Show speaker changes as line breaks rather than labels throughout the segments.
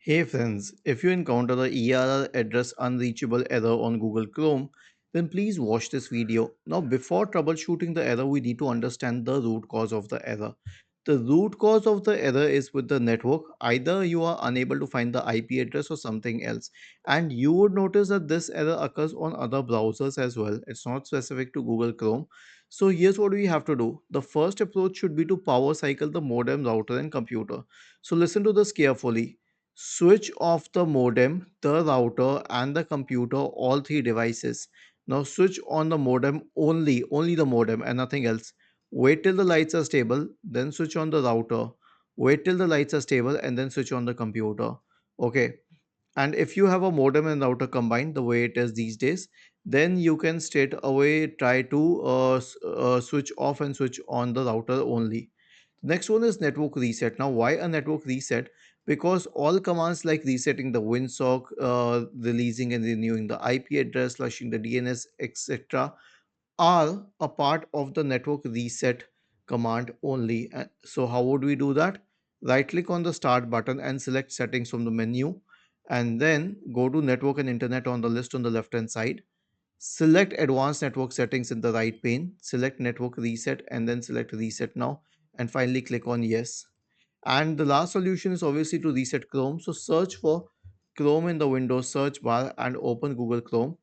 Hey friends, if you encounter the ERR address unreachable error on Google Chrome, then please watch this video. Now, before troubleshooting the error, we need to understand the root cause of the error. The root cause of the error is with the network. Either you are unable to find the IP address or something else. And you would notice that this error occurs on other browsers as well. It's not specific to Google Chrome. So here's what we have to do. The first approach should be to power cycle the modem, router, and computer. So listen to this carefully. Switch off the modem, the router, and the computer, all three devices. Now switch on the modem only the modem and nothing else. Wait till the lights are stable, then switch on the router. Wait till the lights are stable and then switch on the computer. Okay. And if you have a modem and router combined the way it is these days, then you can straight away try to switch off and switch on the router only. Next one is network reset. Now, why a network reset? Because all commands like resetting the WinSock, releasing and renewing the IP address, flushing the DNS, etc., are a part of the network reset command only. So, how would we do that? Right click on the start button and select settings from the menu, and then go to network and internet on the list on the left hand side. Select advanced network settings in the right pane, select network reset, and then select reset now, and finally click on yes. And the last solution is obviously to reset Chrome. So search for Chrome in the Windows search bar and open Google Chrome.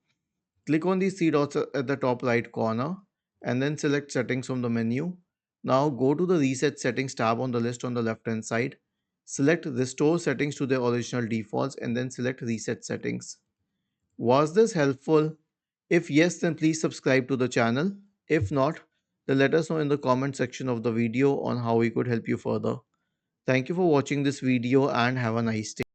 Click on these three dots at the top right corner and then select settings from the menu. Now go to the reset settings tab on the list on the left hand side. Select restore settings to their original defaults and then select reset settings. Was this helpful? If yes, then please subscribe to the channel. If not, then let us know in the comment section of the video on how we could help you further. Thank you for watching this video and have a nice day.